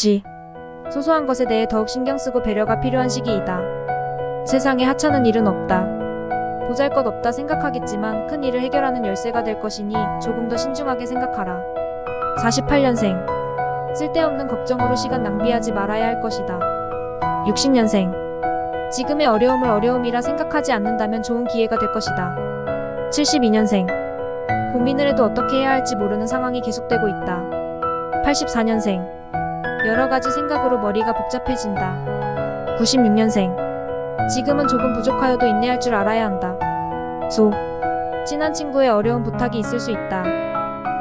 그치. 소소한 것에 대해 더욱 신경 쓰고 배려가 필요한 시기이다. 세상에 하찮은 일은 없다. 보잘것없다 생각하겠지만 큰 일을 해결하는 열쇠가 될 것이니 조금 더 신중하게 생각하라. 48년생. 쓸데없는 걱정으로 시간 낭비하지 말아야 할 것이다. 60년생. 지금의 어려움을 어려움이라 생각하지 않는다면 좋은 기회가 될 것이다. 72년생. 고민을 해도 어떻게 해야 할지 모르는 상황이 계속되고 있다. 84년생. 여러 가지 생각으로 머리가 복잡해진다. 96년생. 지금은 조금 부족하여도 인내할 줄 알아야 한다. 친한 친구의 어려운 부탁이 있을 수 있다.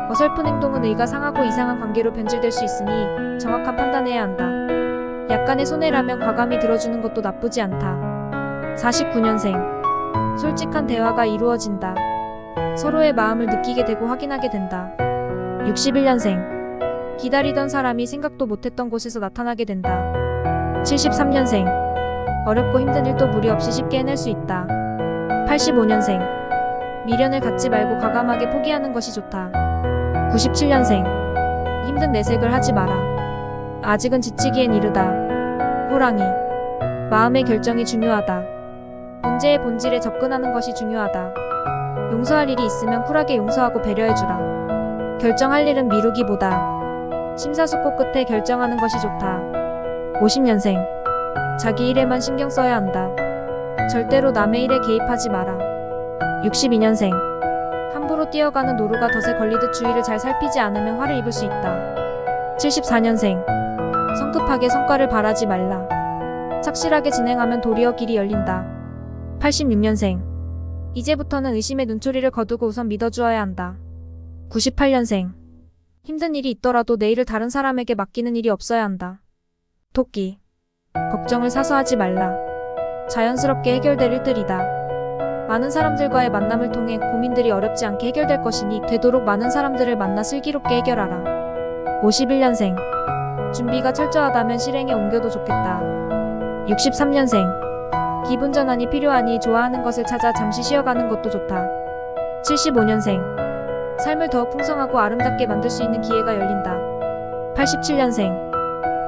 어설픈 행동은 의가 상하고 이상한 관계로 변질될 수 있으니 정확한 판단해야 한다. 약간의 손해라면 과감히 들어주는 것도 나쁘지 않다. 49년생. 솔직한 대화가 이루어진다. 서로의 마음을 느끼게 되고 확인하게 된다. 61년생. 기다리던 사람이 생각도 못했던 곳에서 나타나게 된다. 73년생. 어렵고 힘든 일도 무리 없이 쉽게 해낼 수 있다. 85년생. 미련을 갖지 말고 과감하게 포기하는 것이 좋다. 97년생. 힘든 내색을 하지 마라. 아직은 지치기엔 이르다. 호랑이. 마음의 결정이 중요하다. 문제의 본질에 접근하는 것이 중요하다. 용서할 일이 있으면 쿨하게 용서하고 배려해주라. 결정할 일은 미루기보다 심사숙고 끝에 결정하는 것이 좋다. 50년생. 자기 일에만 신경 써야 한다. 절대로 남의 일에 개입하지 마라. 62년생. 함부로 뛰어가는 노루가 덫에 걸리듯 주위를 잘 살피지 않으면 화를 입을 수 있다. 74년생. 성급하게 성과를 바라지 말라. 착실하게 진행하면 도리어 길이 열린다. 86년생. 이제부터는 의심의 눈초리를 거두고 우선 믿어주어야 한다. 98년생. 힘든 일이 있더라도 내일을 다른 사람에게 맡기는 일이 없어야 한다. 토끼. 걱정을 사서 하지 말라. 자연스럽게 해결될 일들이다. 많은 사람들과의 만남을 통해 고민들이 어렵지 않게 해결될 것이니 되도록 많은 사람들을 만나 슬기롭게 해결하라. 51년생. 준비가 철저하다면 실행에 옮겨도 좋겠다. 63년생. 기분 전환이 필요하니 좋아하는 것을 찾아 잠시 쉬어가는 것도 좋다. 75년생. 삶을 더욱 풍성하고 아름답게 만들 수 있는 기회가 열린다. 87년생.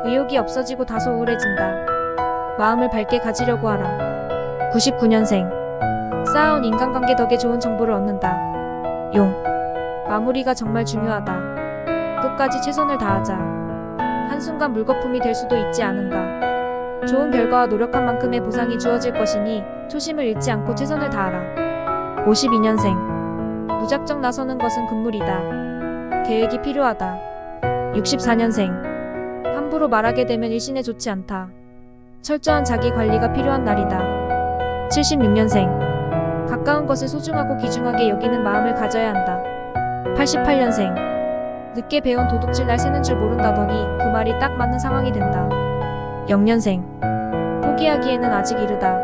의욕이 없어지고 다소 우울해진다. 마음을 밝게 가지려고 하라. 99년생. 쌓아온 인간관계 덕에 좋은 정보를 얻는다. 용. 마무리가 정말 중요하다. 끝까지 최선을 다하자. 한순간 물거품이 될 수도 있지 않은가. 좋은 결과와 노력한 만큼의 보상이 주어질 것이니 초심을 잃지 않고 최선을 다하라. 52년생. 무작정 나서는 것은 금물이다. 계획이 필요하다. 64년생. 함부로 말하게 되면 일신에 좋지 않다. 철저한 자기 관리가 필요한 날이다. 76년생. 가까운 것을 소중하고 귀중하게 여기는 마음을 가져야 한다. 88년생. 늦게 배운 도둑질 날 새는 줄 모른다더니 그 말이 딱 맞는 상황이 된다. 0년생. 포기하기에는 아직 이르다.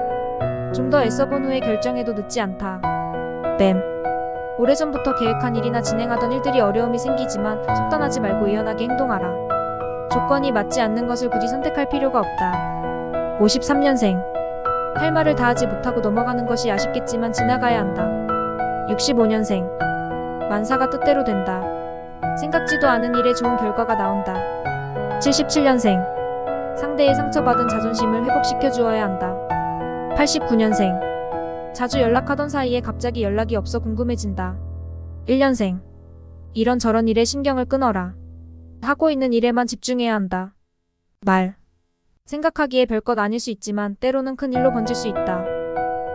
좀 더 애써본 후에 결정해도 늦지 않다. 뱀. 오래전부터 계획한 일이나 진행하던 일들이 어려움이 생기지만 속단하지 말고 유연하게 행동하라. 조건이 맞지 않는 것을 굳이 선택할 필요가 없다. 53년생. 할 말을 다하지 못하고 넘어가는 것이 아쉽겠지만 지나가야 한다. 65년생. 만사가 뜻대로 된다. 생각지도 않은 일에 좋은 결과가 나온다. 77년생. 상대의 상처받은 자존심을 회복시켜 주어야 한다. 89년생. 자주 연락하던 사이에 갑자기 연락이 없어 궁금해진다. 1년생. 이런저런 일에 신경을 끊어라. 하고 있는 일에만 집중해야 한다. 말. 생각하기에 별것 아닐 수 있지만 때로는 큰 일로 번질 수 있다.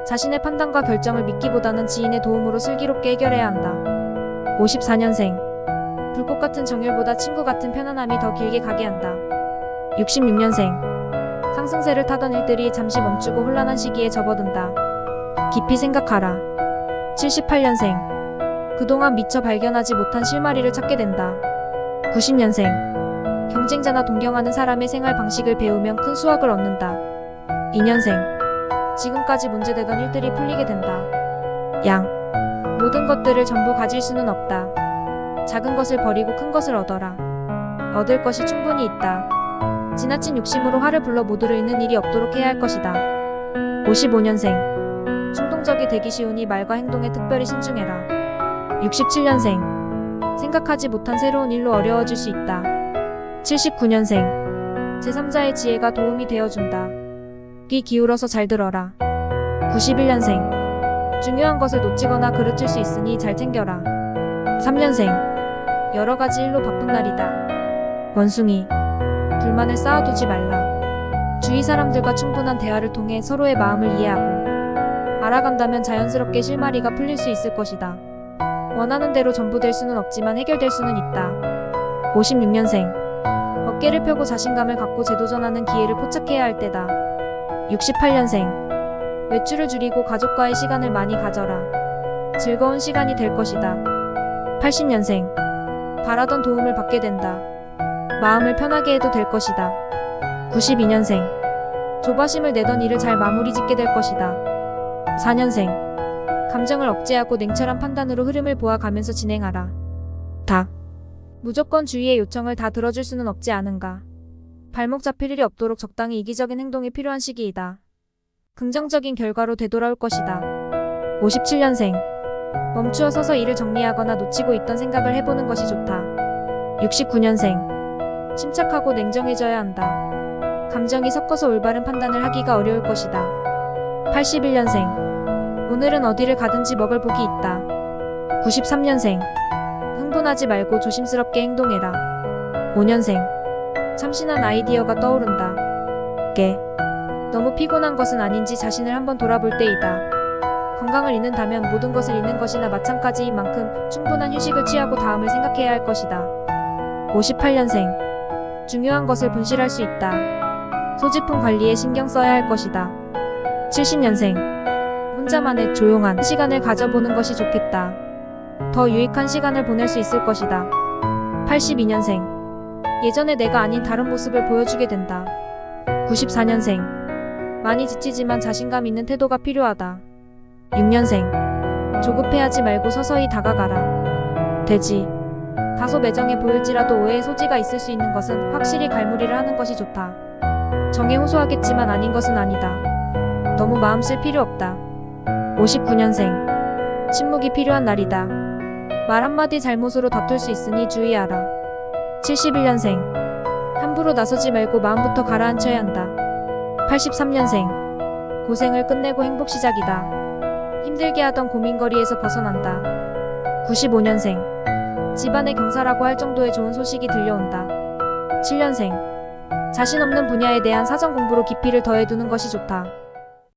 자신의 판단과 결정을 믿기보다는 지인의 도움으로 슬기롭게 해결해야 한다. 54년생. 불꽃 같은 정열보다 친구 같은 편안함이 더 길게 가게 한다. 66년생. 상승세를 타던 일들이 잠시 멈추고 혼란한 시기에 접어든다. 깊이 생각하라. 78년생. 그동안 미처 발견하지 못한 실마리를 찾게 된다. 90년생. 경쟁자나 동경하는 사람의 생활 방식을 배우면 큰 수확을 얻는다. 2년생. 지금까지 문제되던 일들이 풀리게 된다. 양. 모든 것들을 전부 가질 수는 없다. 작은 것을 버리고 큰 것을 얻어라. 얻을 것이 충분히 있다. 지나친 욕심으로 화를 불러 모두를 잃는 일이 없도록 해야 할 것이다. 55년생. 충동적이 되기 쉬우니 말과 행동에 특별히 신중해라. 67년생. 생각하지 못한 새로운 일로 어려워질 수 있다. 79년생. 제3자의 지혜가 도움이 되어준다. 귀 기울어서 잘 들어라. 91년생. 중요한 것을 놓치거나 그르칠 수 있으니 잘 챙겨라. 3년생. 여러 가지 일로 바쁜 날이다. 원숭이. 불만을 쌓아두지 말라. 주위 사람들과 충분한 대화를 통해 서로의 마음을 이해하고 알아간다면 자연스럽게 실마리가 풀릴 수 있을 것이다. 원하는 대로 전부 될 수는 없지만 해결될 수는 있다. 56년생. 어깨를 펴고 자신감을 갖고 재도전하는 기회를 포착해야 할 때다. 68년생. 외출을 줄이고 가족과의 시간을 많이 가져라. 즐거운 시간이 될 것이다. 80년생. 바라던 도움을 받게 된다. 마음을 편하게 해도 될 것이다. 92년생. 조바심을 내던 일을 잘 마무리 짓게 될 것이다. 4년생. 감정을 억제하고 냉철한 판단으로 흐름을 보아가면서 진행하라. 닭. 무조건 주위의 요청을 다 들어줄 수는 없지 않은가. 발목 잡힐 일이 없도록 적당히 이기적인 행동이 필요한 시기이다. 긍정적인 결과로 되돌아올 것이다. 57년생. 멈추어 서서 일을 정리하거나 놓치고 있던 생각을 해보는 것이 좋다. 69년생. 침착하고 냉정해져야 한다. 감정이 섞어서 올바른 판단을 하기가 어려울 것이다. 81년생. 오늘은 어디를 가든지 먹을 복이 있다. 93년생. 흥분하지 말고 조심스럽게 행동해라. 5년생. 참신한 아이디어가 떠오른다. 깨. 너무 피곤한 것은 아닌지 자신을 한번 돌아볼 때이다. 건강을 잃는다면 모든 것을 잃는 것이나 마찬가지인 만큼 충분한 휴식을 취하고 다음을 생각해야 할 것이다. 58년생. 중요한 것을 분실할 수 있다. 소지품 관리에 신경 써야 할 것이다. 70년생. 혼자만의 조용한 시간을 가져보는 것이 좋겠다. 더 유익한 시간을 보낼 수 있을 것이다. 82년생. 예전의 내가 아닌 다른 모습을 보여주게 된다. 94년생. 많이 지치지만 자신감 있는 태도가 필요하다. 6년생. 조급해하지 말고 서서히 다가가라. 돼지. 다소 매정해 보일지라도 오해의 소지가 있을 수 있는 것은 확실히 갈무리를 하는 것이 좋다. 정에 호소하겠지만 아닌 것은 아니다. 너무 마음 쓸 필요 없다. 59년생. 침묵이 필요한 날이다. 말 한마디 잘못으로 다툴 수 있으니 주의하라. 71년생. 함부로 나서지 말고 마음부터 가라앉혀야 한다. 83년생. 고생을 끝내고 행복 시작이다. 힘들게 하던 고민거리에서 벗어난다. 95년생. 집안의 경사라고 할 정도의 좋은 소식이 들려온다. 7년생. 자신 없는 분야에 대한 사전 공부로 깊이를 더해두는 것이 좋다.